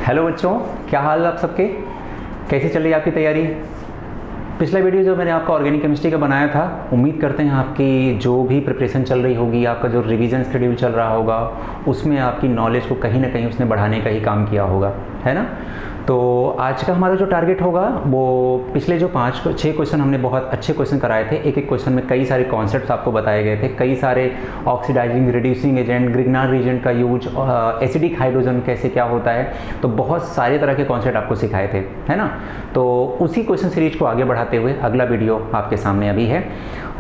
Hello बच्चों, क्या हाल है आप सबके? कैसी चल रही है आपकी तैयारी? पिछला वीडियो जो मैंने आपका ऑर्गेनिक केमिस्ट्री का बनाया था, उम्मीद करते हैं आपकी जो भी प्रिपरेशन चल रही होगी, आपका जो रिवीजन शेड्यूल चल रहा होगा, उसमें आपकी नॉलेज को कहीं ना कहीं उसने बढ़ाने का ही काम किया होगा, है ना। तो आज का हमारा जो टारगेट होगा वो पिछले जो 5-6 क्वेश्चन हमने बहुत अच्छे क्वेश्चन कराए थे। एक एक क्वेश्चन में कई सारे कॉन्सेप्ट्स आपको बताए गए थे, कई सारे oxidizing reducing agent, Grignard reagent का यूज, एसिडिक हाइड्रोजन कैसे क्या होता है, तो बहुत सारे तरह के कॉन्सेप्ट आपको सिखाए थे, है ना। तो उसी क्वेश्चन सीरीज को आगे बढ़ाते हुए अगला वीडियो आपके सामने अभी है।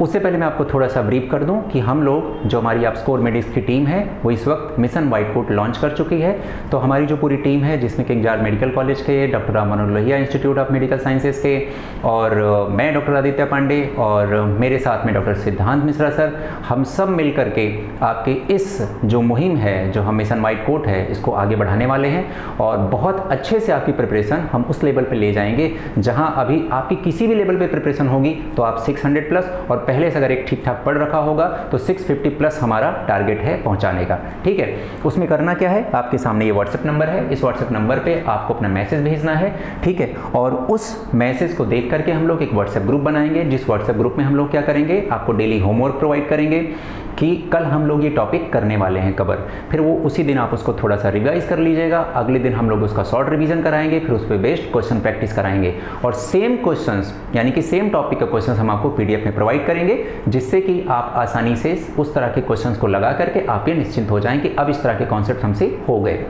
उससे पहले मैं आपको थोड़ा सा ब्रीफ कर दूं कि हम लोग जो हमारी आप स्कोर मेडिक्स की टीम है वो इस वक्त मिशन व्हाइट कोट लॉन्च कर चुकी है। तो हमारी जो पूरी टीम है, जिसमें किंग जॉर्ज मेडिकल कॉलेज के doctor Ram Manohar Lohia institute of medical sciences के, और मैं डॉक्टर आदित्य पांडे, और मेरे साथ में डॉक्टर सिद्धांत मिश्रा सर, हम सब मिल करके आपके इस जो मुहिम है, जो हम मिशन व्हाइट कोट है, इसको आगे बढ़ाने वाले हैं। और बहुत अच्छे से आपकी प्रिपरेशन हम उस लेवल पे ले जाएंगे जहां अभी आपकी किसी भी लेवल पे प्रिपरेशन होगी तो आप 600 प्लस, और पहले से अगर एक ठीक ठाक पढ़ रखा होगा तो 650 प्लस हमारा टारगेट है पहुंचाने का। ठीक है, उसमें करना क्या है, आपके सामने ये व्हाट्सएप नंबर है, इस व्हाट्सएप नंबर पे आपको अपना मैसेज भेजना है। ठीक है, और उस मैसेज को देख करके हम लोग एक व्हाट्सएप ग्रुप बनाएंगे, जिस व्हाट्सएप ग्रुप में हम लोग क्या करेंगे, आपको डेली होमवर्क प्रोवाइड करेंगे कि कल हम लोग ये टॉपिक करने वाले हैं कवर। फिर वो उसी दिन आप उसको थोड़ा सा रिवाइज कर लीजिएगा, अगले दिन हम लोग उसका शॉर्ट रिवीजन कराएंगे, फिर उस पर बेस्ड क्वेश्चन प्रैक्टिस कराएंगे, और सेम क्वेश्चंस यानी कि सेम टॉपिक का क्वेश्चंस हम आपको पीडीएफ में प्रोवाइड करेंगे, जिससे कि आप आसानी से उस तरह के क्वेश्चंस को लगा करके आप ये निश्चिंत हो जाएं कि अब इस तरह के कॉन्सेप्ट हमसे हो गए।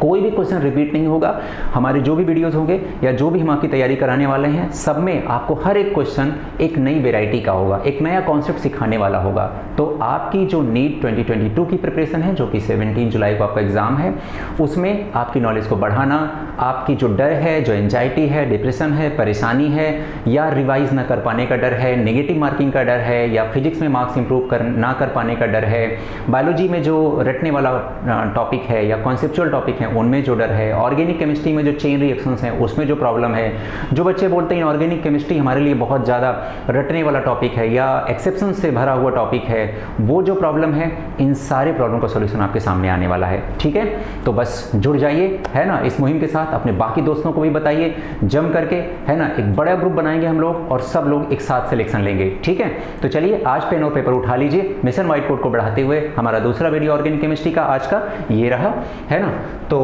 कोई भी क्वेश्चन रिपीट नहीं होगा। हमारे जो भी वीडियोस होंगे या जो भी हम आपकी तैयारी कराने वाले हैं, सब में आपको हर एक क्वेश्चन एक नई वेराइटी का होगा, एक नया कॉन्सेप्ट सिखाने वाला होगा। तो आपकी जो नीट 2022 की प्रिपरेशन है, जो कि 17 जुलाई को आपका एग्जाम है, उसमें आपकी नॉलेज को बढ़ाना, आपकी जो डर है, जो एंजाइटी है, डिप्रेशन है, परेशानी है, या रिवाइज ना कर पाने का डर है, नेगेटिव मार्किंग का डर है, या फिजिक्स में मार्क्स इंप्रूव ना कर पाने का डर है, बायोलॉजी में जो रटने वाला टॉपिक है या कॉन्सेप्चुअल टॉपिक है उनमें जो डर है, ऑर्गेनिक केमिस्ट्री में जो चेन रिएक्शंस हैं उसमें जो प्रॉब्लम है, जो बच्चे बोलते हैं ऑर्गेनिक केमिस्ट्री हमारे लिए बहुत ज़्यादा रटने वाला टॉपिक है या एक्सेप्शन से भरा हुआ टॉपिक है, वो जो प्रॉब्लम है, इन सारे प्रॉब्लम का सॉल्यूशन आपके सामने आने वाला है। ठीक है, तो बस जुड़ जाइए, है ना, इस मुहिम के साथ। अपने बाकी दोस्तों को भी बताइए जम करके, है ना। एक बड़ा ग्रुप बनाएंगे हम लोग और सब लोग एक साथ सिलेक्शन लेंगे। ठीक है, तो चलिए आज पेन और पेपर उठा लीजिए। मिशन व्हाइट कोट को बढ़ाते हुए हमारा दूसरा वीडियो ऑर्गेनिक केमिस्ट्री का आज का ये रहा, है ना। तो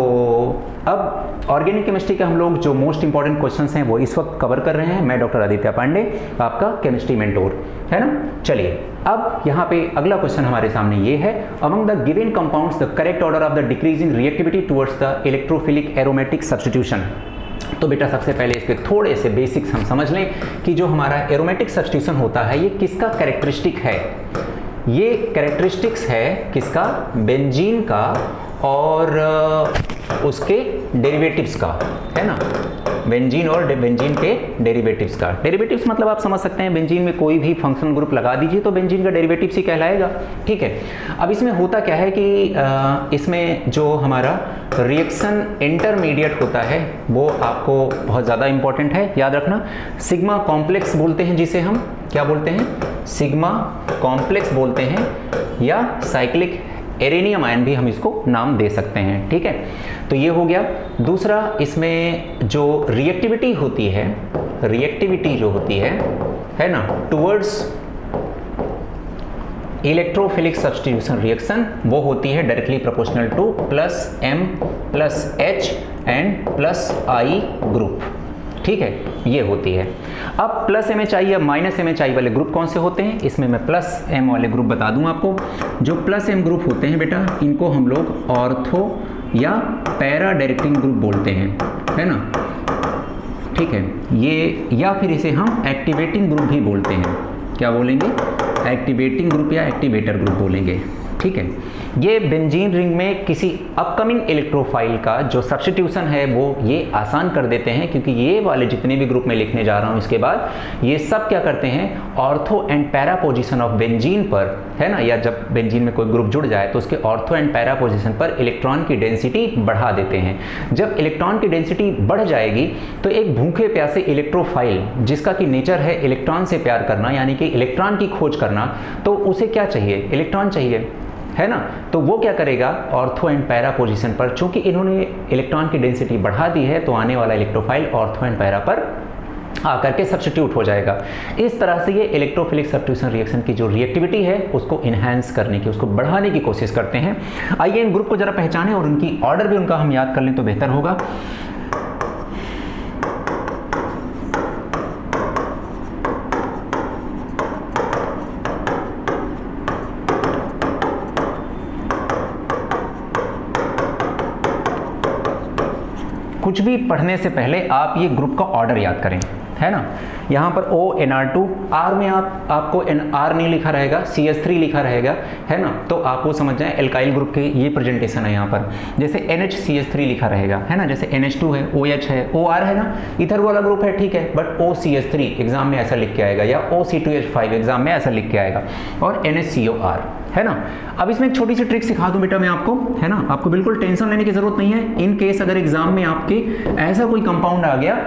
अब ऑर्गेनिक केमिस्ट्री के हम लोग जो मोस्ट इंपॉर्टेंट क्वेश्चंस हैं वो इस वक्त कवर कर रहे हैं। मैं डॉक्टर आदित्य पांडे, आपका केमिस्ट्री मेंटोर, है ना। चलिए, अब यहाँ पे अगला क्वेश्चन हमारे सामने ये है, among the given compounds the correct order of the decreasing reactivity towards the electrophilic aromatic substitution. तो बेटा सबसे पहले इसके थोड़े से बेसिक्स हम समझ लें कि जो हमारा एरोमेटिक सब्स्टिट्यूशन होता है ये किसका कैरेक्टरिस्टिक है। ये कैरेक्टरिस्टिक्स है किसका, बेंजीन का और उसके डेरिवेटिव्स का, है ना। बेंजीन और बेंजीन के डेरिवेटिव्स का। डेरिवेटिव्स मतलब आप समझ सकते हैं, बेंजीन में कोई भी फंक्शनल ग्रुप लगा दीजिए तो बेंजीन का डेरिवेटिव्स ही कहलाएगा। ठीक है, अब इसमें होता क्या है कि इसमें जो हमारा रिएक्शन इंटरमीडिएट होता है वो आपको बहुत ज़्यादा इंपॉर्टेंट है, याद रखना। सिग्मा कॉम्प्लेक्स बोलते हैं जिसे हम क्या बोलते हैं, सिग्मा कॉम्प्लेक्स बोलते हैं, या साइक्लिक एरेनियम आयन भी हम इसको नाम दे सकते हैं। ठीक है, तो ये हो गया। दूसरा, इसमें जो रिएक्टिविटी होती है, रिएक्टिविटी जो होती है ना, टुवर्ड्स इलेक्ट्रोफिलिक सब्स्टिट्यूशन रिएक्शन, वो होती है directly proportional to plus M plus H and plus I group. ठीक है, ये होती है। अब प्लस MHI या माइनस MHI वाले ग्रुप कौन से होते हैं, इसमें मैं प्लस M वाले ग्रुप बता दूं आपको। जो प्लस M ग्रुप होते हैं बेटा, इनको हम लोग ऑर्थो या पैरा डायरेक्टिंग ग्रुप बोलते हैं, है ना। ठीक है, ये या फिर इसे हम एक्टिवेटिंग ग्रुप भी बोलते हैं। क्या बोलेंगे, एक्टिवेटिंग ग्रुप या एक्टिवेटर ग्रुप बोलेंगे। ठीक है, ये बेंजीन रिंग में किसी अपकमिंग इलेक्ट्रोफाइल का जो सब्स्टिट्यूशन है वो ये आसान कर देते हैं, क्योंकि ये वाले जितने भी ग्रुप में लिखने जा रहा हूँ इसके बाद, ये सब क्या करते हैं, ortho and para position of benzene पर, है ना, या जब बेंजीन में कोई ग्रुप जुड़ जाए तो उसके ऑर्थो एंड पैरा पोजीशन पर इलेक्ट्रॉन की डेंसिटी बढ़ा देते हैं। जब इलेक्ट्रॉन की डेंसिटी बढ़ जाएगी तो एक भूखे प्यासे इलेक्ट्रोफाइल, जिसका कि नेचर है इलेक्ट्रॉन से प्यार करना, यानी कि इलेक्ट्रॉन की खोज करना, तो उसे क्या चाहिए, इलेक्ट्रॉन चाहिए। है ना। तो वो क्या करेगा, ऑर्थो एंड पैरा पोजीशन पर, चूंकि इन्होंने इलेक्ट्रॉन की डेंसिटी बढ़ा दी है तो आने वाला इलेक्ट्रोफाइल ऑर्थो एंड पैरा पर आकर के सब्स्टिट्यूट हो जाएगा। इस तरह से ये इलेक्ट्रोफिलिक सब्स्टिट्यूशन रिएक्शन की जो रिएक्टिविटी है उसको इनहैंस करने की, उसको बढ़ाने की कोशिश करते हैं। आइए इन ग्रुप को जरा पहचानें और उनकी ऑर्डर भी उनका हम याद कर लें तो बेहतर होगा। कुछ भी पढ़ने से पहले आप ये ग्रुप का ऑर्डर याद करें, है ना। यहाँ पर ONR2, R में आपको R नहीं लिखा रहेगा, CH3 लिखा रहेगा, है ना। तो आप वो समझ जाएं एल्काइल ग्रुप के ये प्रेजेंटेशन है यहाँ पर। जैसे NHCH3 लिखा रहेगा, है ना, जैसे NH2 है, OH है, OR है ना, इथर वाला ग्रुप है, ठीक है, बट OCH3 एग्जाम में ऐसा लिख के आएगा, या OC2H5 एग्जाम में ऐसा लिख के आएगा, और NHCOR, है ना। अब इसमें एक छोटी सी ट्रिक सिखा दूं बेटा मैं आपको, है ना। आपको बिल्कुल टेंशन लेने की जरूरत नहीं है। इन केस अगर एग्जाम में आपके ऐसा कोई कंपाउंड आ गया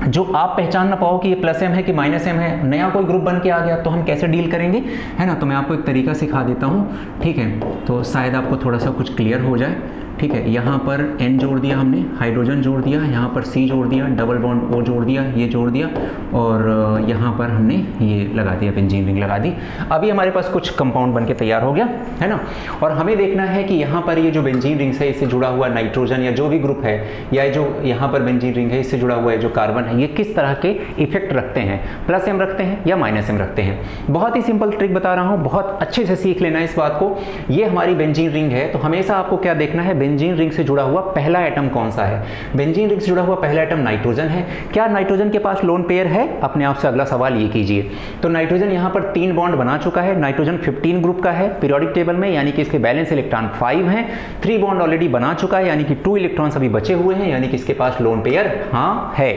जो आप पहचान ना पाओ कि ये प्लस एम है कि माइनस एम है, नया कोई ग्रुप बन के आ गया, तो हम कैसे डील करेंगे, है ना। तो मैं आपको एक तरीका सिखा देता हूँ, ठीक है, तो शायद आपको थोड़ा सा कुछ क्लियर हो जाए, ठीक है। यहाँ पर N जोड़ दिया हमने, हाइड्रोजन जोड़ दिया, यहाँ पर C जोड़ दिया, डबल बॉन्ड O जोड़ दिया, ये जोड़ दिया, और यहाँ पर हमने ये लगा दिया, बेंजीन रिंग लगा दी। अभी हमारे पास कुछ कंपाउंड बन के तैयार हो गया, है ना। और हमें देखना है कि यहाँ पर ये जो बेंजीन रिंग है इससे जुड़ा हुआ नाइट्रोजन या जो भी ग्रुप है, या जो यहाँ पर बेंजीन रिंग है इससे जुड़ा हुआ है जो कार्बन है, ये किस तरह के इफेक्ट रखते हैं, प्लस एम रखते हैं या माइनस एम रखते हैं। बहुत ही सिंपल ट्रिक बता रहा हूँ, बहुत अच्छे से सीख लेना इस बात को। ये हमारी बेंजीन रिंग है, तो हमेशा आपको क्या देखना है, बेंजीन रिंग से जुड़ा हुआ पहला एटम कौन सा है। बेंजीन रिंग से जुड़ा हुआ पहला एटम नाइट्रोजन है। क्या नाइट्रोजन के पास लोन पेयर है? अपने आप से अगला सवाल ये कीजिए। तो नाइट्रोजन यहाँ पर 3 बॉन्ड बना चुका है। नाइट्रोजन 15 ग्रुप का है पीरियोडिक टेबल में, यानी कि इसके बैलेंस इलेक्ट्रॉन 5 हैं। 3 बॉन्ड ऑलरेडी बना चुका है, यानी कि 2 इलेक्ट्रॉन्स अभी बचे हुए हैं, यानी कि इसके पास लोन पेयर हाँ है।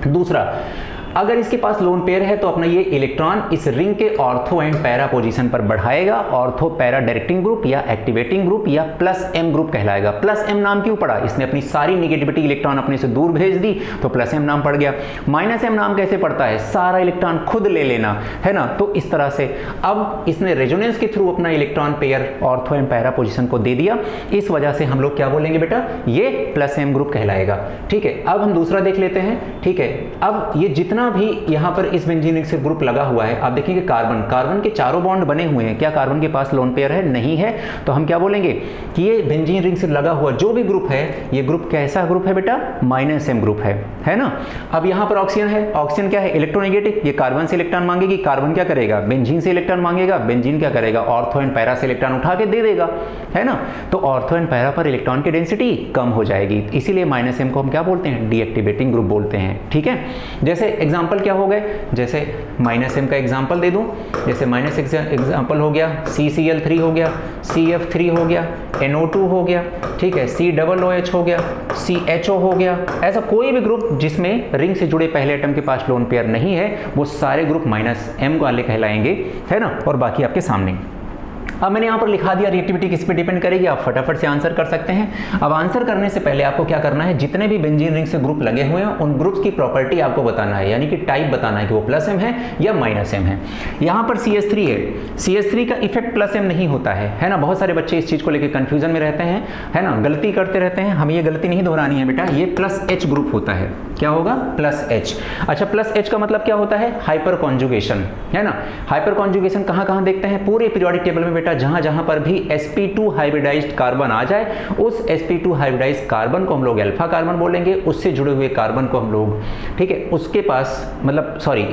दूसरा, अगर इसके पास लोन पेयर है तो अपना ये इलेक्ट्रॉन इस रिंग के ऑर्थो एंड पैरा पोजीशन पर बढ़ाएगा। ऑर्थो पैरा डायरेक्टिंग ग्रुप या एक्टिवेटिंग ग्रुप या प्लस एम ग्रुप कहलाएगा। प्लस एम नाम क्यों पड़ा? इसने अपनी सारी निगेटिविटी इलेक्ट्रॉन अपने से दूर भेज दी तो प्लस एम नाम पड़ गया। माइनस एम नाम कैसे पड़ता है? सारा इलेक्ट्रॉन खुद ले लेना, है ना। तो इस तरह से अब इसने रेजोनेंस के थ्रू अपना electron pair ortho and para position को दे दिया। इस वजह से हम लोग क्या बोलेंगे बेटा? ये प्लस एम ग्रुप कहलाएगा। ठीक है, अब हम दूसरा देख लेते हैं। ठीक है, अब ये जितना भी यहां पर इस बेंजीन रिंग से ग्रुप लगा हुआ है, आप देखेंगे कार्बन के चारों बॉन्ड बने हुए हैं। क्या कार्बन के पास लोन पेयर है? नहीं है। तो हम क्या बोलेंगे कि ये बेंजीन रिंग से लगा हुआ जो भी ग्रुप है, ये ग्रुप कैसा ग्रुप है बेटा? माइनस एम ग्रुप है ना। अब यहां पर ऑक्सीजन है। ऑक्सीजन क्या है? इलेक्ट्रोनेगेटिव। ये कार्बन से इलेक्ट्रॉन मांगेगी, कार्बन क्या करेगा? बेंजीन से इलेक्ट्रॉन मांगेगा, बेंजीन क्या करेगा? ऑर्थो एंड पैरा से इलेक्ट्रॉन उठा के दे देगा, है ना। तो ऑर्थो एंड पैरा पर इलेक्ट्रॉन की डेंसिटी कम हो जाएगी, इसीलिए माइनस एम को हम क्या बोलते हैं? डीएक्टिवेटिंग ग्रुप बोलते हैं। ठीक है, जैसे एग्जांपल क्या हो गए? जैसे माइनस एम का एग्जांपल दे दूं, जैसे माइनस एग्जांपल हो गया CCl3 हो गया, CF3 हो गया, NO2 हो गया, ठीक है, COOH हो गया, CHO हो गया। ऐसा कोई भी ग्रुप जिसमें रिंग से जुड़े पहले एटम के पास लोन पेयर नहीं है, वो सारे ग्रुप माइनस एम वाले कहलाएंगे, है ना। और बाकी आपके सामने। अब मैंने यहाँ पर लिखा दिया रिएक्टिविटी किस पे डिपेंड करेगी, आप फटाफट से आंसर कर सकते हैं। अब आंसर करने से पहले आपको क्या करना है, जितने भी बेंजीन रिंग से ग्रुप लगे हुए हैं उन ग्रुप्स की प्रॉपर्टी आपको बताना है, यानी कि टाइप बताना है कि वो प्लस एम है या माइनस एम है। यहाँ पर CH3 है, CH3 का इफेक्ट प्लस एम नहीं होता है ना। बहुत सारे बच्चे इस चीज को लेकर कंफ्यूजन में रहते हैं, है ना, गलती करते रहते हैं। हमें ये गलती नहीं दोहरानी है बेटा। ये प्लस H ग्रुप होता है। क्या होगा? Plus H। अच्छा, प्लस H का मतलब क्या होता है? हाइपर कॉन्जुगेशन, है ना। हाइपर कॉन्जुगेशन कहाँ कहाँ देखते हैं? पूरे पीरियोडिक टेबल में बेटा जहां जहां पर भी sp2 हाइब्रिडाइज्ड कार्बन आ जाए, उस sp2 हाइब्रिडाइज्ड कार्बन को हम लोग अल्फा कार्बन बोलेंगे। उससे जुड़े हुए कार्बन को हम लोग, ठीक है, उसके पास मतलब सॉरी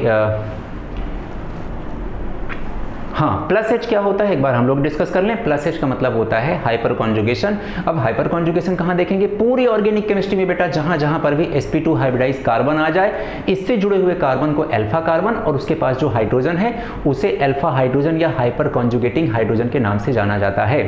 हाँ, प्लस H क्या होता है एक बार हम लोग डिस्कस कर लें। प्लस H का मतलब होता है हाइपर कॉन्जुगेशन। अब हाइपर कॉन्जुगेशन कहाँ देखेंगे? पूरी ऑर्गेनिक केमिस्ट्री में बेटा जहां जहां पर भी sp2 हाइब्रिडाइज्ड कार्बन आ जाए, इससे जुड़े हुए कार्बन को अल्फा कार्बन और उसके पास जो हाइड्रोजन है उसे अल्फा हाइड्रोजन या हाइपर कॉन्जुगेटिंग हाइड्रोजन के नाम से जाना जाता है।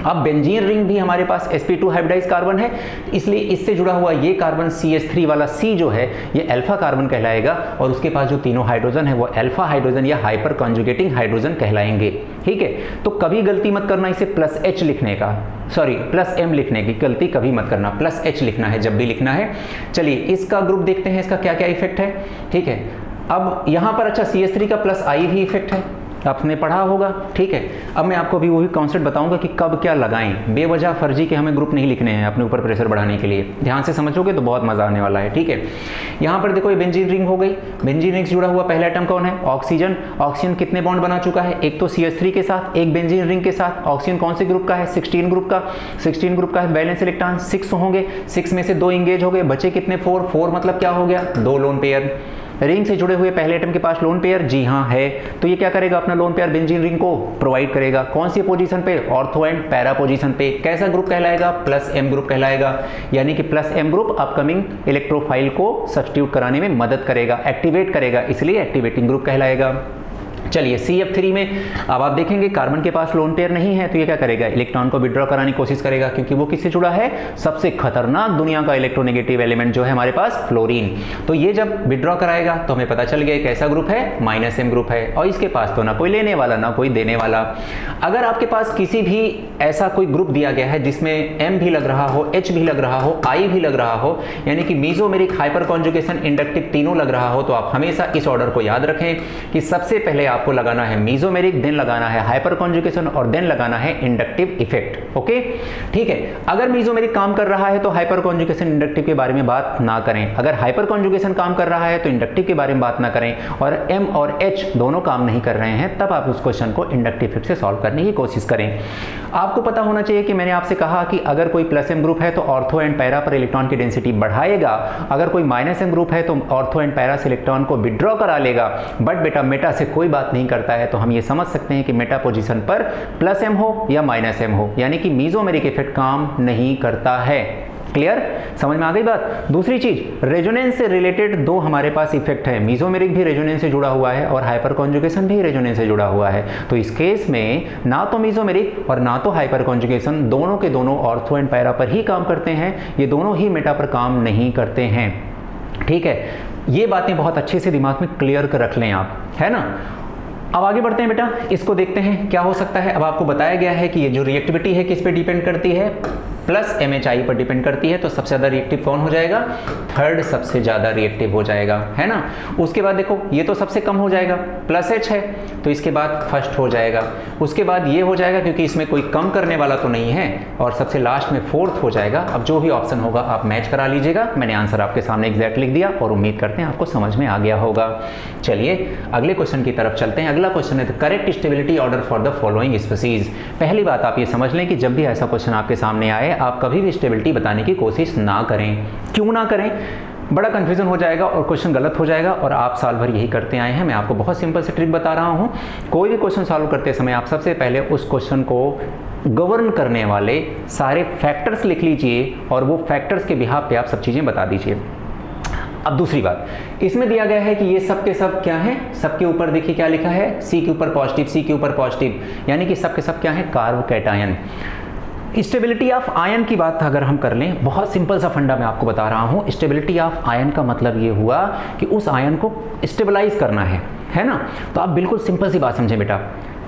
अब बेंजीन रिंग भी हमारे पास sp2 हाइब्रिडाइज्ड कार्बन है, इसलिए इससे जुड़ा हुआ ये कार्बन CH3 वाला C जो है ये अल्फा कार्बन कहलाएगा, और उसके पास जो तीनों हाइड्रोजन है वो अल्फा हाइड्रोजन या हाइपर कॉन्जुगेटिंग हाइड्रोजन कहलाएंगे। ठीक है, तो कभी गलती मत करना इसे प्लस H लिखने का, सॉरी प्लस M लिखने की गलती कभी मत करना, प्लस H लिखना है जब भी लिखना है। चलिए इसका ग्रुप देखते हैं, इसका क्या क्या इफेक्ट है। ठीक है, अब यहाँ पर अच्छा CH3 का प्लस I भी इफेक्ट है, आपने पढ़ा होगा, ठीक है। अब मैं आपको भी वही कॉन्सेप्ट बताऊंगा कि कब क्या लगाएं। बेवजह फर्जी के हमें ग्रुप नहीं लिखने हैं अपने ऊपर प्रेशर बढ़ाने के लिए। ध्यान से समझोगे तो बहुत मजा आने वाला है, ठीक है। यहाँ पर देखो ये बेंजीन रिंग हो गई। बेंजीन रिंग से जुड़ा हुआ पहला एटम कौन है? ऑक्सीजन। ऑक्सीजन कितने बॉन्ड बना चुका है? एक तो CH3 के साथ, एक बेंजीन रिंग के साथ। ऑक्सीजन कौन से ग्रुप का है? 16 ग्रुप का। 16 ग्रुप का है। बैलेंस इलेक्ट्रॉन 6 होंगे, 6 में से 2 इंगेज हो गए, बचे कितने? 4। 4 मतलब क्या हो गया? 2 लोन पेयर। रिंग से जुड़े हुए पहले एटम के पास लोन पेयर, जी हाँ है, तो ये क्या करेगा? अपना लोन पेयर बेंजीन रिंग को प्रोवाइड करेगा। कौन सी पोजीशन पे? ऑर्थो एंड पैरा पोजीशन पे। कैसा ग्रुप कहलाएगा? +M ग्रुप कहलाएगा। यानी कि +M ग्रुप अपकमिंग इलेक्ट्रोफाइल को सब्स्टिट्यूट कराने में मदद करेगा, एक्टिवेट करेगा, इसलिए एक्टिवेटिंग ग्रुप कहलाएगा। चलिए CF3 में अब आप देखेंगे कार्बन के पास लोन पेयर नहीं है, तो ये क्या करेगा? इलेक्ट्रॉन को विड्रॉ कराने की कोशिश करेगा, क्योंकि वो किससे जुड़ा है? सबसे खतरनाक दुनिया का इलेक्ट्रोनेगेटिव एलिमेंट जो है हमारे पास, फ्लोरीन। तो ये जब विड्रॉ कराएगा तो हमें पता चल गया कैसा ग्रुप है? -M ग्रुप है। और इसके पास तो ना कोई लेने वाला ना कोई देने वाला। अगर आपके पास किसी भी ऐसा कोई ग्रुप दिया गया है जिसमें M भी लग रहा हो, H भी लग रहा हो, I भी लग रहा हो, यानी कि मीजोमेरिक, हाइपर कॉन्जुगेशन, इंडक्टिव तीनों लग रहा हो, तो आप हमेशा इस ऑर्डर को याद रखें कि सबसे पहले आपको लगाना है मीजोमेरिक, देन लगाना है हाइपर कॉन्जुगेशन और देन लगाना है इंडक्टिव इफेक्ट। ओके, ठीक है। अगर मीजोमेरिक काम कर रहा है तो हाइपर कॉन्जुगेशन, इंडक्टिव के बारे में बात ना करें। अगर हाइपर कॉन्जुगेशन काम कर रहा है तो इंडक्टिव के बारे में बात ना करें। और M और H दोनों काम नहीं कर रहे हैं, तब आप उस क्वेश्चन को इंडक्टिव इफेक्ट से सॉल्व करने की कोशिश करें। आपको पता होना चाहिए कि मैंने आपसे कहा कि अगर कोई +M ग्रुप है तो ऑर्थो एंड पैरा पर इलेक्ट्रॉन की डेंसिटी बढ़ाएगा, अगर कोई -M ग्रुप है तो ऑर्थो एंड पैरा से इलेक्ट्रॉन को विड्रॉ करा लेगा। बट बेटा मेटा से कोई बात नहीं करता है, तो हम ये समझ सकते हैं कि मेटा पोजीशन पर +M हो या -M हो, यानी कि मीजोमेरिक इफेक्ट काम नहीं करता है। क्लियर? समझ में आ गई बात? दूसरी चीज, रेजोनेंस से रिलेटेड 2 हमारे पास इफेक्ट है। मीजोमेरिक भी रेजोनेंस से जुड़ा हुआ है और हाइपर कॉन्जुगेशन भी रेजोनेंस से जुड़ा हुआ है। तो इस केस में ना तो मीजोमेरिक और ना तो हाइपर कॉन्जुगेशन, दोनों के दोनों ऑर्थो एंड पैरा पर ही काम करते हैं। ये दोनों ही मेटा पर काम नहीं करते हैं, ठीक है। ये बातें बहुत अच्छे से दिमाग में क्लियर कर रख लें आप, है ना। अब आगे बढ़ते हैं बेटा, इसको देखते हैं क्या हो सकता है। अब आपको बताया गया है कि ये जो रिएक्टिविटी है किस पे डिपेंड करती है? +MHI पर डिपेंड करती है। तो सबसे ज़्यादा रिएक्टिव कौन हो जाएगा? थर्ड सबसे ज़्यादा रिएक्टिव हो जाएगा, है ना। उसके बाद देखो ये तो सबसे कम हो जाएगा, +H है, तो इसके बाद फर्स्ट हो जाएगा। उसके बाद ये हो जाएगा क्योंकि इसमें कोई कम करने वाला तो नहीं है, और सबसे लास्ट में 4th हो जाएगा। अब जो भी ऑप्शन होगा आप मैच करा लीजिएगा। मैंने आंसर आपके सामने एग्जैक्ट लिख दिया और उम्मीद करते हैं आपको समझ में आ गया होगा। चलिए अगले क्वेश्चन की तरफ चलते हैं। अगला क्वेश्चन है correct stability order for the following species. पहली बात आप ये समझ लें कि जब भी ऐसा क्वेश्चन आपके सामने आए, आप कभी भी स्टेबिलिटी बताने की कोशिश ना करें। क्यों ना करें? बड़ा कंफ्यूजन हो जाएगा और क्वेश्चन गलत हो जाएगा, और आप साल भर यही करते आए हैं। मैं आपको बहुत सिंपल से ट्रिक बता रहा हूं। कोई भी क्वेश्चन सॉल्व करते समय आप सबसे पहले उस क्वेश्चन को गवर्न करने वाले सारे फैक्टर्स लिख लीजिए और वो फैक्टर्स के बिहाफ पे आप सब चीजें बता दीजिए। अब दूसरी बात, इसमें दिया गया है कि ये सब के सब क्या है? सबके ऊपर देखिए क्या लिखा है, C के ऊपर पॉजिटिव, C के ऊपर पॉजिटिव, यानी कि सब के सब क्या है? Carb cation. Stability of ion की बात अगर हम कर लें, बहुत सिंपल सा फंडा मैं आपको बता रहा हूं। स्टेबिलिटी ऑफ आयन का मतलब ये हुआ कि उस आयन को स्टेबलाइज करना है ना। तो आप बिल्कुल सिंपल सी बात समझें बेटा,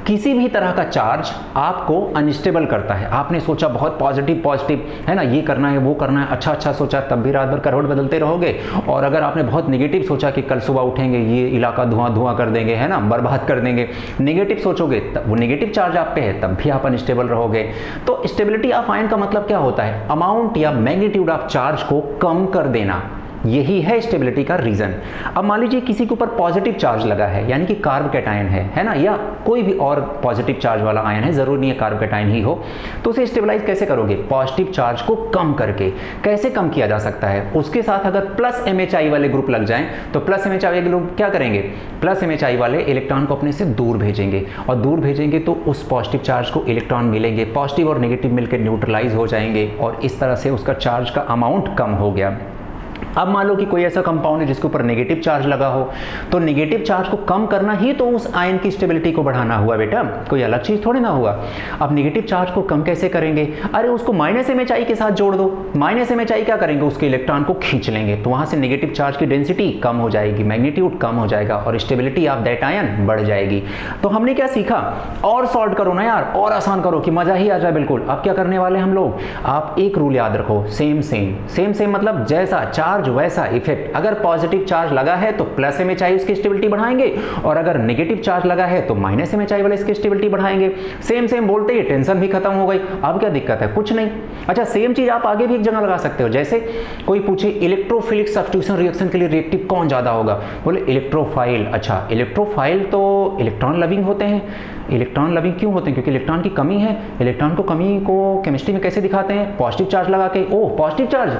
किसी भी तरह का चार्ज आपको अनस्टेबल करता है। आपने सोचा बहुत पॉजिटिव है ना, ये करना है वो करना है, अच्छा सोचा, तब भी रात भर करवट बदलते रहोगे। और अगर आपने बहुत नेगेटिव सोचा कि कल सुबह उठेंगे ये इलाका धुआं कर देंगे, है ना, बर्बाद कर देंगे, नेगेटिव सोचोगे, तब वो नेगेटिव चार्ज आप पे है, तब भी आप अनस्टेबल रहोगे। तो स्टेबिलिटी ऑफ आयन का मतलब क्या होता है? अमाउंट या मैग्नीट्यूड ऑफ चार्ज को कम कर देना, यही है स्टेबिलिटी का रीजन। अब मान लीजिए किसी के ऊपर पॉजिटिव चार्ज लगा है, यानी कि कार्ब कैटायन है ना, या कोई भी और पॉजिटिव चार्ज वाला आयन है, जरूरी नहीं है कार्ब कैटायन ही हो, तो उसे स्टेबलाइज कैसे करोगे? पॉजिटिव चार्ज को कम करके। कैसे कम किया जा सकता है? उसके साथ अगर +MHI वाले ग्रुप लग जाएं, तो +MHI वाले ग्रुप क्या करेंगे? +MHI वाले इलेक्ट्रॉन को अपने से दूर भेजेंगे, और दूर भेजेंगे तो उस पॉजिटिव चार्ज को इलेक्ट्रॉन मिलेंगे, पॉजिटिव और नेगेटिव मिलकर न्यूट्रलाइज हो जाएंगे, और इस तरह से उसका चार्ज का अमाउंट कम हो गया। अब मान लो कि कोई ऐसा कंपाउंड है जिसके ऊपर नेगेटिव चार्ज लगा हो, तो नेगेटिव चार्ज को कम करना ही तो उस आयन की स्टेबिलिटी को बढ़ाना हुआ बेटा, कोई अलग चीज थोड़ी ना हुआ। अब नेगेटिव चार्ज को कम कैसे करेंगे? अरे उसको -MHI के साथ जोड़ दो। -MHI क्या करेंगे? उसके इलेक्ट्रॉन को खींच लेंगे, तो वहां से नेगेटिव चार्ज की डेंसिटी कम हो जाएगी, मैग्नीट्यूड कम हो जाएगा, और स्टेबिलिटी ऑफ दैट आयन बढ़ जाएगी। तो हमने क्या सीखा? और सॉल्व करो ना यार, और आसान करो कि मजा ही आ जाए बिल्कुल। अब क्या करने वाले हम लोग? आप एक रूल याद रखो, सेम मतलब जैसा चार्ज चार्ज वैसा इफेक्ट, अगर पॉजिटिव चार्ज लगा है तो प्लस MHI उसकी स्टेबिलिटी बढ़ाएंगे, और अगर नेगेटिव चार्ज लगा है तो माइनस MHI वाले इसकी स्टेबिलिटी बढ़ाएंगे। सेम सेम बोलते ही टेंशन भी खत्म हो गई। अब क्या दिक्कत है? कुछ नहीं। अच्छा, सेम चीज आप आगे भी एक जगह लगा सकते हो। जैसे कोई पूछे इलेक्ट्रोफिलिक सब्स्टिट्यूशन रिएक्शन के लिए रिएक्टिव कौन ज्यादा होगा, बोले इलेक्ट्रोफाइल। अच्छा, इलेक्ट्रोफाइल तो इलेक्ट्रॉन लविंग होते हैं। इलेक्ट्रॉन लविंग क्यों होते हैं? क्योंकि इलेक्ट्रॉन की कमी है। इलेक्ट्रॉन को कमी को केमिस्ट्री में कैसे दिखाते हैं? पॉजिटिव चार्ज लगा के। ओह, पॉजिटिव चार्ज,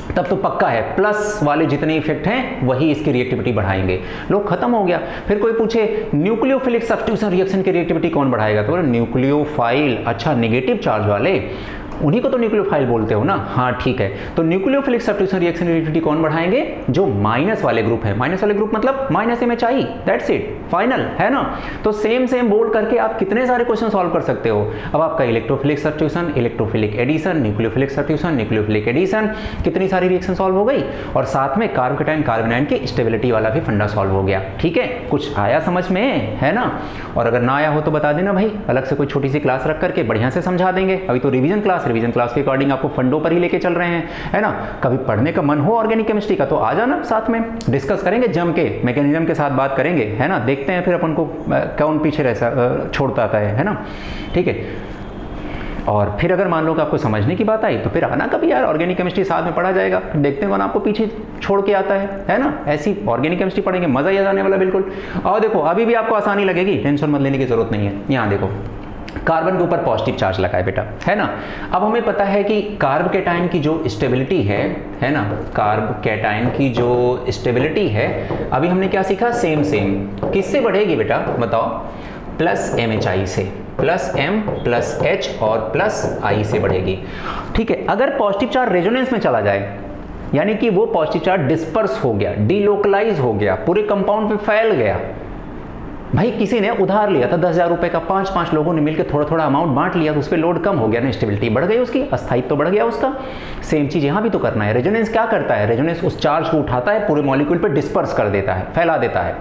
तब तो पक्का है प्लस वाले जितने इफेक्ट हैं वही इसकी रिएक्टिविटी बढ़ाएंगे। लो, खत्म हो गया। फिर कोई पूछे न्यूक्लियोफिलिक सब्स्टिट्यूशन रिएक्शन की रिएक्टिविटी कौन बढ़ाएगा, तो बोले न्यूक्लियोफाइल। अच्छा, नेगेटिव चार्ज वाले, उन्हीं को तो न्यूक्लियोफाइल बोलते हो ना। हाँ ठीक है, तो न्यूक्लियोफिलिक सब्स्टिट्यूशन रिएक्शन रिएक्टिविटी कौन बढ़ाएंगे? जो माइनस वाले ग्रुप है। माइनस वाले ग्रुप मतलब minus MHI, that's it, final है ना। तो सेम सेम बोल करके आप कितने सारे क्वेश्चन सॉल्व कर सकते हो। अब आपका electrophilic substitution, electrophilic addition, nucleophilic substitution, nucleophilic addition, कितनी सारी रिएक्शन सॉल्व हो गई, और साथ में कार्बन कैटायन कार्बन आयन की स्टेबिलिटी वाला भी फंडा सॉल्व हो गया। ठीक है, कुछ आया समझ में, है ना। और अगर ना आया हो तो बता देना भाई, अलग से कोई छोटी सी क्लास रख करके बढ़िया से समझा देंगे। अभी तो रिवीजन क्लास के अकॉर्डिंग आपको फंडों पर ही लेके चल रहे हैं, है ना। कभी पढ़ने का मन हो ऑर्गेनिक केमिस्ट्री का तो आ जाना, साथ में डिस्कस करेंगे जम के, मैकेनिज्म के साथ बात करेंगे, है ना। देखते हैं फिर अपन को कौन पीछे छोड़ता आता है ना। ठीक है, और फिर अगर मान लो कि आपको समझने की बात आई तो फिर आना कभी यार, ऑर्गेनिक केमिस्ट्री साथ में पढ़ा जाएगा। देखते हैं कौन आपको पीछे छोड़ के आता है ना। ऐसी ऑर्गेनिक केमिस्ट्री पढ़ेंगे, मजा ही आ जाने वाला बिल्कुल। और देखो अभी भी आपको आसानी लगेगी, टेंशन मत लेने की जरूरत नहीं है। यहाँ देखो, कार्बन के ऊपर पॉजिटिव चार्ज लगा है बेटा, है ना। अब हमें पता है कि कार्ब कैटायन की जो स्टेबिलिटी है ना, कार्ब कैटायन की जो स्टेबिलिटी है, अभी हमने क्या सीखा? सेम किससे बढ़ेगी बेटा बताओ? प्लस MHI से, प्लस M प्लस H और प्लस I से बढ़ेगी। ठीक है, अगर पॉजिटिव चार्ज रेजोनेंस में चला जाए, यानी कि वो पॉजिटिव चार्ज डिस्पर्स हो गया, डिलोकलाइज हो गया, पूरे कंपाउंड पे फैल गया। भाई किसी ने उधार लिया था 10,000 रुपए का, 5 लोगों ने मिलकर थोड़ा थोड़ा अमाउंट बांट लिया, तो उस पर लोड कम हो गया ना, स्टेबिलिटी बढ़ गई, उसकी स्थायित्व बढ़ गया उसका। सेम चीज यहां भी तो करना है। रेजोनेंस क्या करता है? रेजोनेंस उस चार्ज को उठाता है, पूरे मॉलिक्यूल पे डिस्पर्स कर देता है, फैला देता है।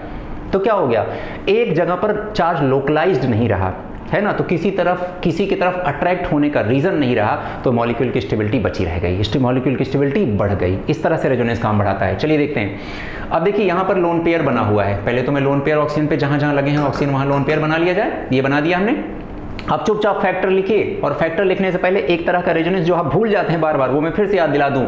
तो क्या हो गया? एक जगह पर चार्ज लोकलाइज्ड नहीं रहा, है ना, तो किसी की तरफ अट्रैक्ट होने का रीजन नहीं रहा, तो मॉलिक्यूल की स्टेबिलिटी बची रह गई, मॉलिक्यूल की स्टेबिलिटी बढ़ गई। इस तरह से रेजोनेंस काम बढ़ाता है। चलिए देखते हैं। अब देखिए यहाँ पर लोन पेयर बना हुआ है। पहले तो मैं लोन पेयर ऑक्सीजन पे जहां लगे हैं ऑक्सीजन वहां लोन पेयर बना लिया जाए, ये बना दिया हमने। अब चुपचाप फैक्टर लिखिए, और फैक्टर लिखने से पहले एक तरह का रेजोनेंस जो आप भूल जाते हैं बार बार, वो मैं फिर से याद दिला दूं।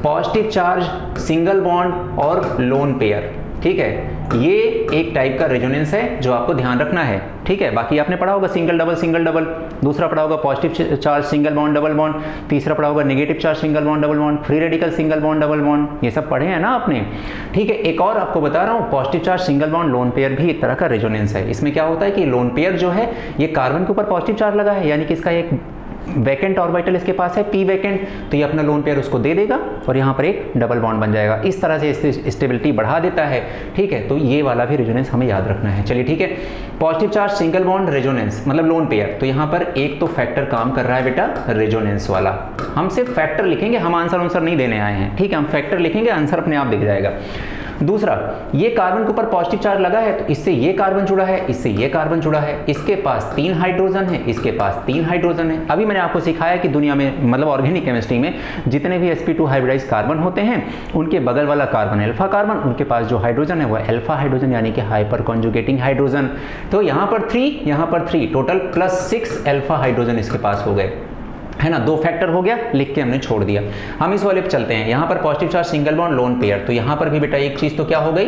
पॉजिटिव चार्ज, सिंगल बॉन्ड और लोन पेयर, ठीक है, ये एक टाइप का रेजोनेंस है जो आपको ध्यान रखना है। ठीक है, बाकी आपने पढ़ा होगा सिंगल डबल, दूसरा पढ़ा होगा positive charge single bond double bond, तीसरा पढ़ा होगा negative charge single bond double bond, free radical single bond double bond, ये सब पढ़े हैं ना आपने। ठीक है, एक और आपको बता रहा हूँ, positive charge single bond lone pair भी एक तरह का रेजोनेंस है। इसमें क्या होता है कि लोन पेयर जो है ये कार्बन के ऊपर पॉजिटिव चार्ज लगा है, यानी कि इसका एक वैकेंट ऑर्बिटल इसके पास है, p वैकेंट, तो ये अपना लोन पेयर उसको दे देगा और यहाँ पर एक डबल बॉन्ड बन जाएगा। इस तरह से इसकी स्टेबिलिटी बढ़ा देता है। ठीक है, तो ये वाला भी रेजोनेंस हमें याद रखना है। चलिए ठीक है, positive charge single bond resonance मतलब लोन पेयर, तो यहाँ पर एक तो फैक्टर काम कर रहा है बेटा रेजोनेंस वाला। हम सिर्फ फैक्टर लिखेंगे, हम आंसर नहीं देने आए हैं। ठीक है, हम फैक्टर लिखेंगे, आंसर अपने आप दिख जाएगा। दूसरा, ये कार्बन के ऊपर पॉजिटिव चार्ज लगा है, तो इससे ये कार्बन जुड़ा है, इससे ये कार्बन जुड़ा है, इसके पास 3 हाइड्रोजन है, इसके पास 3 हाइड्रोजन है। अभी मैंने आपको सिखाया कि दुनिया में मतलब ऑर्गेनिक केमिस्ट्री में जितने भी sp2 हाइब्रिडाइज कार्बन होते हैं, उनके बगल वाला कार्बन अल्फा कार्बन, उनके पास जो हाइड्रोजन है वो अल्फा हाइड्रोजन, यानी कि हाइपर कॉन्जुगेटिंग हाइड्रोजन। तो यहाँ पर 3, यहाँ पर 3, टोटल प्लस 6 अल्फा हाइड्रोजन इसके पास हो गए, है ना। 2 फैक्टर हो गया, लिख के हमने छोड़ दिया। हम इस वाले पे चलते हैं। यहाँ पर positive charge single bond lone pair, तो यहाँ पर भी बेटा एक चीज तो क्या हो गई,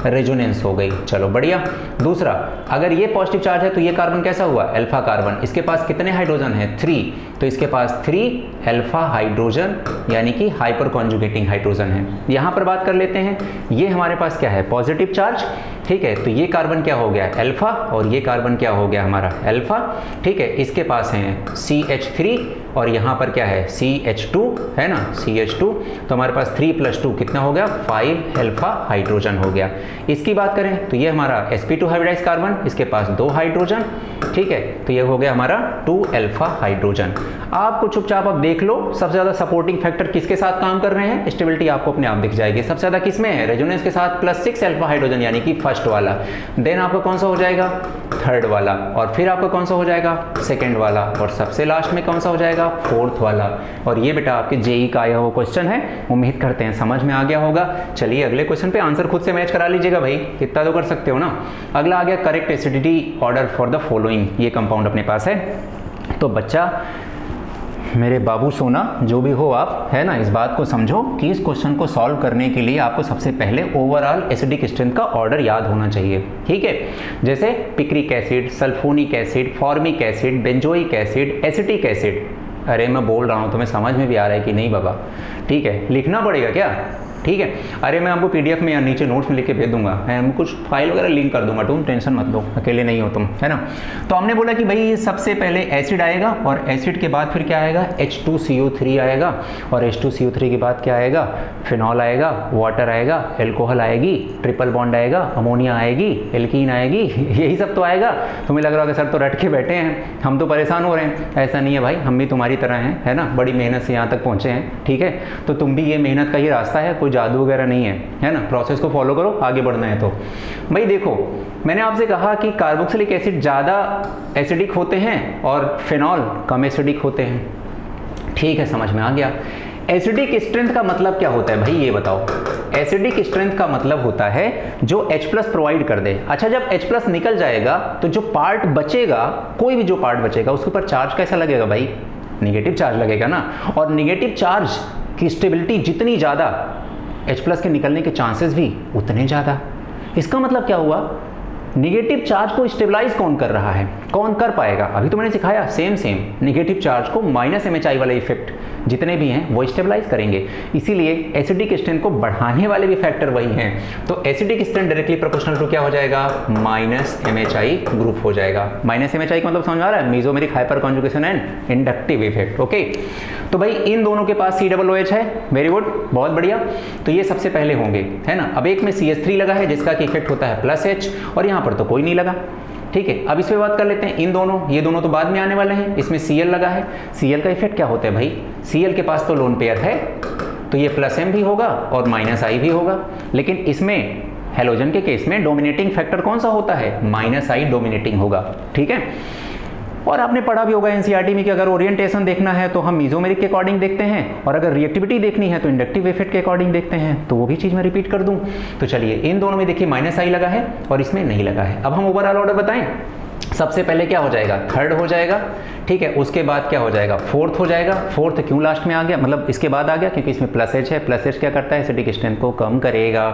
रेजोनेंस हो गई। चलो बढ़िया। दूसरा, अगर ये पॉजिटिव चार्ज है तो ये कार्बन कैसा हुआ, अल्फा कार्बन, इसके पास कितने हाइड्रोजन है, 3, तो इसके पास 3 अल्फा हाइड्रोजन, यानी कि हाइपर कॉन्जुगेटिंग हाइड्रोजन है। यहाँ पर बात कर लेते हैं, ये हमारे पास क्या है, पॉजिटिव चार्ज। ठीक है, तो ये कार्बन क्या हो गया, अल्फा, और ये कार्बन क्या हो गया हमारा अल्फा। ठीक है, इसके पास है CH3 और यहाँ पर क्या है CH2, है ना, CH2, तो हमारे पास 3 + 2 कितना हो गया, 5 अल्फा हाइड्रोजन हो गया। इसकी बात करें तो ये हमारा sp2 हाइब्रिडाइज कार्बन, इसके पास 2 हाइड्रोजन। ठीक है, तो ये हो गया हमारा 2 अल्फा हाइड्रोजन। आपको चुपचाप अब देख लो सबसे ज्यादा सपोर्टिंग फैक्टर किसके साथ काम कर रहे हैं, स्टेबिलिटी आपको अपने आप दिख जाएगी। सबसे ज्यादा किसमें है, रेजोनेंस के साथ, +6 अल्फा हाइड्रोजन, यानी कि फर्स्ट वाला। देन आपका कौन सा हो जाएगा, थर्ड वाला, और फिर आपका कौन सा हो जाएगा, सेकंड वाला, और सबसे लास्ट में कौन सा हो जाएगा, फोर्थ वाला। और ये बेटा आपके जेई का आया हुआ क्वेश्चन है, उम्मीद करते हैं समझ में आ गया होगा। चलिए अगले क्वेश्चन पे आंसर खुद से मैच करा लीजिएगा भाई, इतना तो कर सकते हो ना। अगला आ गया correct acidity order for the following, ये कंपाउंड अपने पास है। तो बच्चा मेरे बाबू सोना जो भी हो आप, है ना, इस बात को समझो कि इस क्वेश्चन को सॉल्व करने के लिए आपको सबसे पहले ओवरऑल एसिडिक स्ट्रेंथ का ऑर्डर याद होना चाहिए, ठीक है। जैसे picric acid, sulphonic acid, formic acid, benzoic acid, acetic acid. अरे मैं बोल रहा हूँ तुम्हें समझ में भी आ रहा है कि नहीं बाबा, ठीक है, लिखना पड़ेगा क्या, ठीक है। अरे मैं आपको पीडीएफ में या नीचे नोट्स में लिख के भेज दूंगा, मैं कुछ फाइल वगैरह लिंक कर दूंगा, तुम टेंशन मत लो, अकेले नहीं हो तुम, है ना। तो हमने बोला कि भाई सबसे पहले एसिड आएगा, और एसिड के बाद फिर क्या आएगा, H2CO3 आएगा, और H2CO3 के बाद क्या आएगा, फिनॉल आएगा, वाटर आएगा, एल्कोहल आएगी, ट्रिपल बॉन्ड आएगा, अमोनिया आएगी, एल्कीन आएगी, यही सब तो आएगा। तुम्हें लग रहा है कि सर तो रट के बैठे हैं, हम तो परेशान हो रहे हैं। ऐसा नहीं है भाई, हम भी तुम्हारी तरह हैं, है ना, बड़ी मेहनत से यहाँ तक पहुँचे हैं, ठीक है। तो तुम भी ये मेहनत का ही रास्ता है, कोई जादू वगैरह नहीं है ना। प्रोसेस को फॉलो करो, आगे बढ़ना है तो। भाई देखो मैंने आपसे कहा कि कार्बोक्सिलिक एसिड ज़्यादा एसिडिक होते हैं और फिनॉल कम एसिडिक होते हैं, ठीक है, समझ में आ गया। एसिडिक स्ट्रेंथ का मतलब क्या होता है भाई, ये बताओ। एसिडिक स्ट्रेंथ का मतलब होता है जो H+ प्रोवाइड कर दे। अच्छा, जब H+ निकल जाएगा तो जो पार्ट बचेगा, कोई भी जो पार्ट बचेगा, उसके ऊपर चार्ज कैसा लगेगा भाई, निगेटिव चार्ज लगेगा ना। और निगेटिव चार्ज की स्टेबिलिटी जितनी ज़्यादा, H+ के निकलने के चांसेस भी उतने ज़्यादा। इसका मतलब क्या हुआ, निगेटिव चार्ज को स्टेबलाइज कौन कर रहा है, कौन कर पाएगा, अभी तो मैंने सिखाया, सेम निगेटिव चार्ज को -MHI वाले इफेक्ट जितने भी हैं वो स्टेबलाइज करेंगे। इसीलिए एसिडिक स्ट्रेंथ को बढ़ाने वाले भी फैक्टर वही हैं। तो acidic strength directly proportional to क्या हो जाएगा, -MHI ग्रुप हो जाएगा। -MHI का मतलब समझ आ रहा है, mesomeric hyper conjugation and inductive effect, okay. तो भाई इन दोनों के पास COOH है, वेरी गुड, बहुत बढ़िया। तो ये सबसे पहले होंगे, है ना। अब एक में CH3 लगा है जिसका कि इफेक्ट होता है +H, और यहाँ पर तो कोई नहीं लगा, ठीक है। अब इस पे बात कर लेते हैं इन दोनों, ये दोनों तो बाद में आने वाले हैं। इसमें Cl लगा है, Cl का इफेक्ट क्या होता है भाई, Cl के पास तो लोन पेयर है, तो ये +M भी होगा और -I भी होगा। लेकिन इसमें हेलोजन के केस में डोमिनेटिंग फैक्टर कौन सा होता है, -I डोमिनेटिंग होगा, ठीक है। और आपने पढ़ा भी होगा एनसीईआरटी में कि अगर ओरिएंटेशन देखना है तो हम मीजोमेरिक के अकॉर्डिंग देखते हैं, और अगर रिएक्टिविटी देखनी है तो इंडक्टिव इफेक्ट के अकॉर्डिंग देखते हैं। तो वो भी चीज़ मैं रिपीट कर दूं। तो चलिए इन दोनों में देखिए -I लगा है और इसमें नहीं लगा है। अब हम ओवरऑल ऑर्डर बताएं, सबसे पहले क्या हो जाएगा, थर्ड हो जाएगा, ठीक है। उसके बाद क्या हो जाएगा, फोर्थ हो जाएगा। फोर्थ क्यों लास्ट में आ गया, मतलब इसके बाद आ गया क्योंकि इसमें +H है, +H क्या करता है, एसिडिक स्ट्रेंथ को कम करेगा।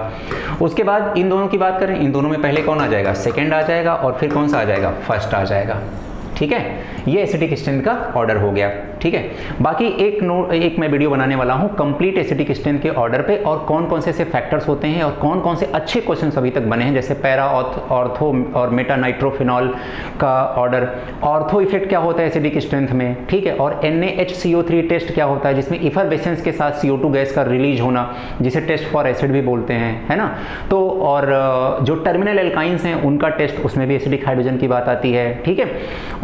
उसके बाद इन दोनों की बात करें, इन दोनों में पहले कौन आ जाएगा, सेकेंड आ जाएगा, और फिर कौन सा आ जाएगा, फर्स्ट आ जाएगा, ठीक है। ये एसिडिक स्ट्रेंथ का ऑर्डर हो गया, ठीक है। बाकी एक मैं वीडियो बनाने वाला हूँ कंप्लीट एसिडिक स्ट्रेंथ के ऑर्डर पे, और कौन कौन से ऐसे फैक्टर्स होते हैं और कौन कौन से अच्छे क्वेश्चंस अभी तक बने हैं, जैसे पैरा ऑर्थो और मेटा नाइट्रोफिनॉल का ऑर्डर, ऑर्थो इफेक्ट क्या होता है एसिडिक स्ट्रेंथ में, ठीक है। और NaHCO3 टेस्ट क्या होता है, जिसमें इफरवेसेंस के साथ CO2 गैस का रिलीज होना, जिसे टेस्ट फॉर एसिड भी बोलते हैं, है ना। तो और जो टर्मिनल एल्काइंस हैं उनका टेस्ट, उसमें भी एसिडिक हाइड्रोजन की बात आती है, ठीक है।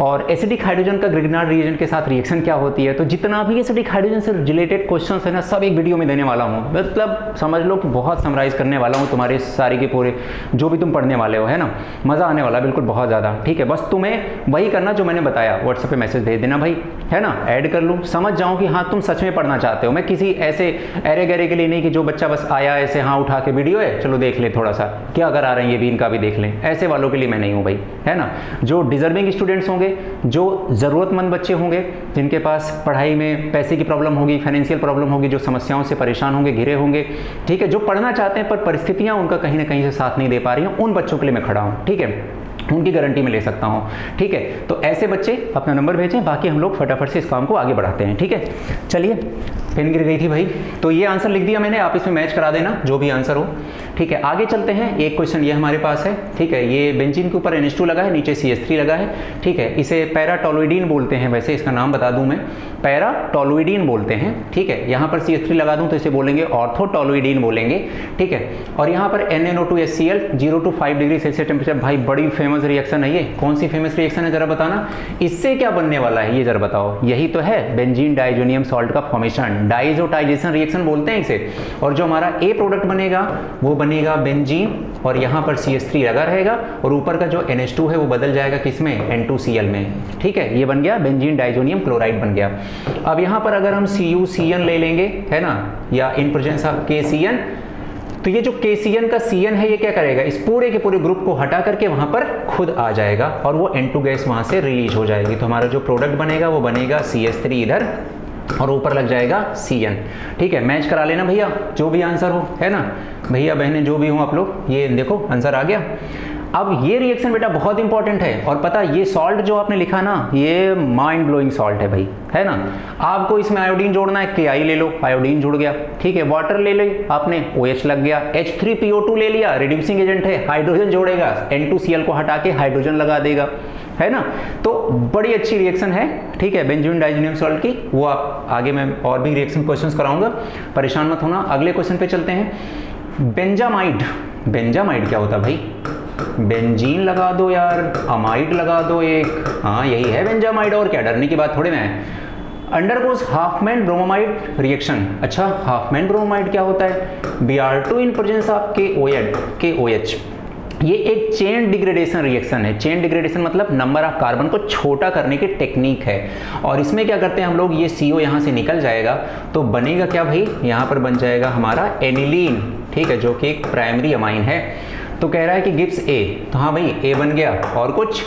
और एसिडिक हाइड्रोजन का ग्रिग्नार्ड रिएजेंट के साथ रिएक्शन क्या होती है। तो जितना भी एसिडिक हाइड्रोजन से रिलेटेड क्वेश्चंस है ना, सब एक वीडियो में देने वाला हूँ। मतलब समझ लो कि बहुत समराइज करने वाला हूँ तुम्हारे सारे के पूरे जो भी तुम पढ़ने वाले हो, है ना। मज़ा आने वाला बिल्कुल बहुत ज़्यादा, ठीक है। बस तुम्हें वही करना जो मैंने बताया, व्हाट्सएप पे मैसेज भेज देना भाई, है ना, ऐड कर लूँ, समझ जाऊँ कि हाँ तुम सच में पढ़ना चाहते हो। मैं किसी ऐसे अरे गरे के लिए नहीं कि जो बच्चा बस आया ऐसे हाँ उठा के वीडियो है चलो देख ले थोड़ा सा, क्या अगर आ रहे हैं ये भी इनका भी देख लें, ऐसे वालों के लिए मैं नहीं हूँ भाई, है ना। जो डिजर्विंग स्टूडेंट्स होंगे, जो ज़रूरतमंद बच्चे होंगे, जिनके पास पढ़ाई में पैसे की प्रॉब्लम होगी, फाइनेंशियल प्रॉब्लम होगी, जो समस्याओं से परेशान होंगे, घिरे होंगे, ठीक है, जो पढ़ना चाहते हैं पर परिस्थितियां उनका कहीं ना कहीं से साथ नहीं दे पा रही हैं, उन बच्चों के लिए मैं खड़ा हूं, ठीक है, उनकी गारंटी में ले सकता हूं, ठीक है। तो ऐसे बच्चे अपना नंबर भेजें, बाकी हम लोग फटाफट से इस काम को आगे बढ़ाते हैं, ठीक है। चलिए पेन गिर गई थी भाई, तो ये आंसर लिख दिया मैंने, आप इसमें मैच करा देना जो भी आंसर हो, ठीक है। आगे चलते हैं, एक क्वेश्चन ये हमारे पास है, ठीक है। ये बेंजीन के ऊपर NH2 लगा है, नीचे CH3 लगा है, ठीक है। इसे पैराटोलुइडीन बोलते हैं, वैसे इसका नाम बता दूं मैं, पैराटोलुइडीन बोलते हैं, ठीक है। यहाँ पर CH3 लगा दूं तो इसे बोलेंगे ऑर्थोटोलुइडीन बोलेंगे, ठीक है। और यहाँ पर NaNO2HCl 0 to 5 degree Celsius temperature, भाई बड़ी फेमस रिएक्शन है ये। कौन सी फेमस रिएक्शन है जरा बताना, इससे क्या बनने वाला है ये जरा बताओ। यही तो है बेंजीन डाइजोनियम सॉल्ट का फॉर्मेशन, डाइजोटाइजेशन रिएक्शन बोलते हैं इसे। और जो हमारा ए प्रोडक्ट बनेगा वो बनेगा बेंजीन और यहाँ पर CH3 लगा रहेगा और ऊपर का जो NH2 है वो बदल जाएगा किसमें, N2Cl में। ठीक है, ये बन गया बेंजीन डाइजोनियम क्लोराइड बन गया। अब यहाँ पर अगर हम CuCN ले लेंगे, है ना, या इन प्रेजेंस ऑफ KCN, तो ये जो KCN का CN है ये क्या करेगा, इस पूरे के पूरे ग्रुप को हटा करके वहां पर खुद आ जाएगा और वो N2 गैस वहां से रिलीज हो जाएगी। तो हमारा जो प्रोडक्ट बनेगा वो बनेगा CH3 इधर और ऊपर लग जाएगा CN। ठीक है, मैच करा लेना भैया जो भी आंसर हो, है ना, भैया बहनें जो भी हो आप लोग, ये देखो आंसर आ गया। अब ये रिएक्शन बेटा बहुत इंपॉर्टेंट है और पता ये सॉल्ट जो आपने लिखा ना, ये माइंड ब्लोइंग सॉल्ट है भाई, है ना। आपको इसमें आयोडीन जोड़ना है, KI ले लो, आयोडीन जुड़ गया। ठीक है, वाटर ले लो आपने, OH लग गया, H3PO2 ले लिया, रिड्यूसिंग एजेंट है, हाइड्रोजन जोड़ेगा, N2Cl को हटा के हाइड्रोजन लगा देगा, है ना। तो बड़ी अच्छी रिएक्शन है। ठीक है, बेंजीन डाइजोनियम सॉल्ट की, वो आप आगे मैं और भी रिएक्शन क्वेश्चंस कराऊंगा, परेशान मत होना। अगले क्वेश्चन पे चलते हैं। बेंजामाइड, बेंजामाइड क्या होता है भाई, बेंजीन लगा दो यार, अमाइड लगा दो एक, हाँ यही है बेंजामाइड, और क्या, डरने की बात थोड़ी ना है। Undergoes Hopman bromide reaction. अच्छा, हाफमैन ब्रोमाइड क्या होता है, Br2 in presence of KOH। ये एक चेन डिग्रेडेशन रिएक्शन है। चेन डिग्रेडेशन मतलब नंबर ऑफ कार्बन को छोटा करने की टेक्निक है। और इसमें क्या करते हैं हम लोग, ये CO यहाँ से निकल जाएगा तो बनेगा क्या भाई, यहाँ पर बन जाएगा हमारा एनिलीन। ठीक है, जो कि एक प्राइमरी अमाइन है। तो कह रहा है कि गिव्स A, तो हाँ भाई A बन गया। और कुछ,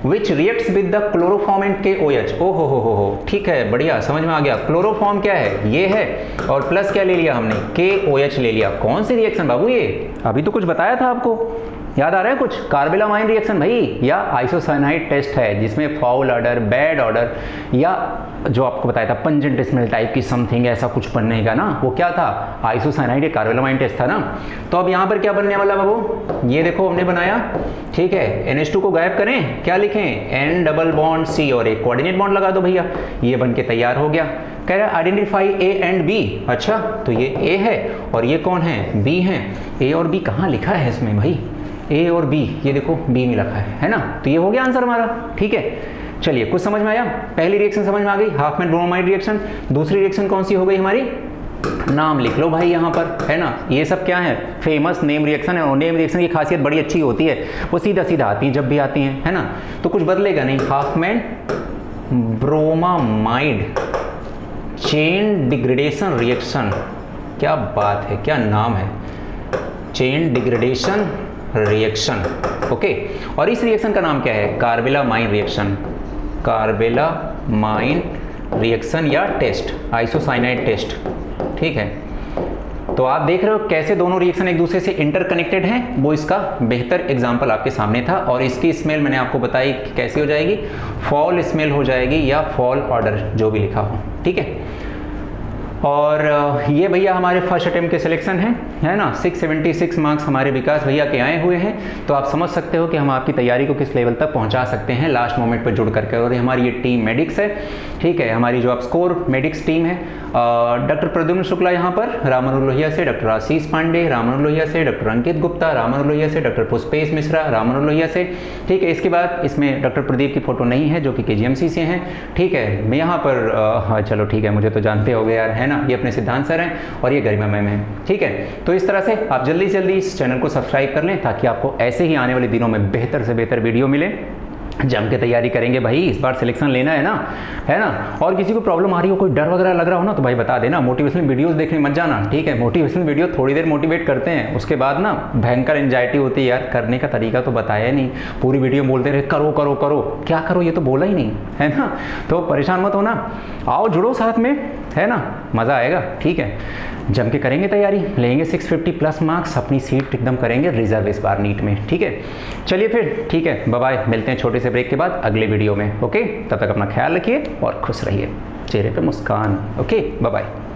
विच reacts with the chloroform and KOH। ओ हो, ठीक है, बढ़िया, समझ में आ गया। क्लोरोफॉर्म क्या है, ये है, और प्लस क्या ले लिया हमने, KOH ले लिया। कौन सी रिएक्शन बाबू ये, अभी तो कुछ बताया था आपको, याद आ रहा है कुछ, कार्बेलामाइन रिएक्शन भाई, या आइसोसाइनाइड टेस्ट है जिसमें फाउल ऑर्डर, बैड ऑर्डर, या जो आपको बताया था पंजेंट स्मेल टाइप की समथिंग ऐसा कुछ बनने का ना, वो क्या था, आइसोसाइनाइड या कार्बेलामाइन टेस्ट था ना। तो अब यहाँ पर क्या बनने वाला बाबू, ये देखो हमने बनाया। ठीक है, NH2 को गायब करें, क्या लिखें, N डबल बॉन्ड C और एक कोऑर्डिनेट बॉन्ड लगा दो भैया, ये बन के तैयार हो गया। कह रहा है आइडेंटिफाई A एंड B। अच्छा, तो ये A है और ये कौन है, B है। A और B कहाँ लिखा है इसमें भाई, A और B, ये देखो B में लिखा है ना। तो ये हो गया आंसर हमारा। ठीक है, चलिए कुछ समझ में आया, पहली रिएक्शन समझ में आ गई, हाफमैन ब्रोमाइड रिएक्शन। दूसरी रिएक्शन कौन सी हो गई हमारी, नाम लिख लो भाई यहाँ पर, है ना। ये सब क्या है, फेमस नेम रिएक्शन है, और नेम रिएक्शन की खासियत बड़ी अच्छी होती है, वो सीधा सीधा आती है जब भी आती हैं, है ना। तो कुछ बदलेगा नहीं, Hopman bromamide chain degradation reaction. क्या बात है, क्या नाम है, चेन डिग्रेडेशन रिएक्शन। ओके, और इस रिएक्शन का नाम क्या है, कार्बेलामाइन रिएक्शन। कार्बेलामाइन रिएक्शन या टेस्ट, आइसोसाइनाइड टेस्ट। ठीक है, तो आप देख रहे हो कैसे दोनों रिएक्शन एक दूसरे से इंटरकनेक्टेड हैं, वो इसका बेहतर एग्जांपल आपके सामने था। और इसकी स्मेल मैंने आपको बताई कि कैसी हो जाएगी, फॉल स्मेल हो जाएगी या फॉल ऑर्डर, जो भी लिखा हो। ठीक है, और ये भैया हमारे फर्स्ट अटेम्प्ट के सिलेक्शन हैं, है ना। 676 मार्क्स हमारे विकास भैया के आए हुए हैं। तो आप समझ सकते हो कि हम आपकी तैयारी को किस लेवल तक पहुंचा सकते हैं लास्ट मोमेंट पर जुड़ करके। और हमारी ये टीम मेडिक्स है। ठीक है, हमारी जो आप स्कोर मेडिक्स टीम है, डॉक्टर प्रद्युम्न शुक्ला यहाँ पर राममनोहर लोहिया से, डॉक्टर आशीष पांडे राममनोहर लोहिया से, डॉक्टर अंकित गुप्ता राममनोहर लोहिया से, डॉक्टर पुष्पेश मिश्रा राममनोहर लोहिया से। ठीक है, इसके बाद इसमें डॉक्टर प्रदीप की फोटो नहीं है जो कि KGMC से हैं। ठीक है, मैं यहाँ पर हाँ चलो ठीक है, मुझे तो जानते हो गए यार, है ना। ये अपने सिद्धांत सर हैं और ये गरिमा मैम है। ठीक है, तो इस तरह से आप जल्दी से जल्दी इस चैनल को सब्सक्राइब कर लें ताकि आपको ऐसे ही आने वाले दिनों में बेहतर से बेहतर वीडियो मिले। जम के तैयारी करेंगे भाई, इस बार सिलेक्शन लेना है ना। और किसी को प्रॉब्लम आ रही हो, कोई डर वगैरह लग रहा हो ना, तो भाई बता देना। मोटिवेशनल वीडियोस देखने मत जाना। ठीक है, मोटिवेशनल वीडियो थोड़ी देर मोटिवेट करते हैं, उसके बाद ना भयंकर एंजाइटी होती है यार, करने का तरीका तो बताया नहीं, पूरी वीडियो बोलते रहे करो करो करो, क्या करो ये तो बोला ही नहीं, है ना। तो परेशान मत होना, आओ जुड़ो साथ में, है ना, मज़ा आएगा। ठीक है, जम के करेंगे तैयारी, लेंगे 650 प्लस मार्क्स, अपनी सीट एकदम करेंगे रिजर्व इस बार नीट में। ठीक है, चलिए फिर ठीक है, बाय बाय, मिलते हैं छोटे से ब्रेक के बाद अगले वीडियो में। ओके, तब तक अपना ख्याल रखिए और खुश रहिए, चेहरे पे मुस्कान। Okay, bye bye.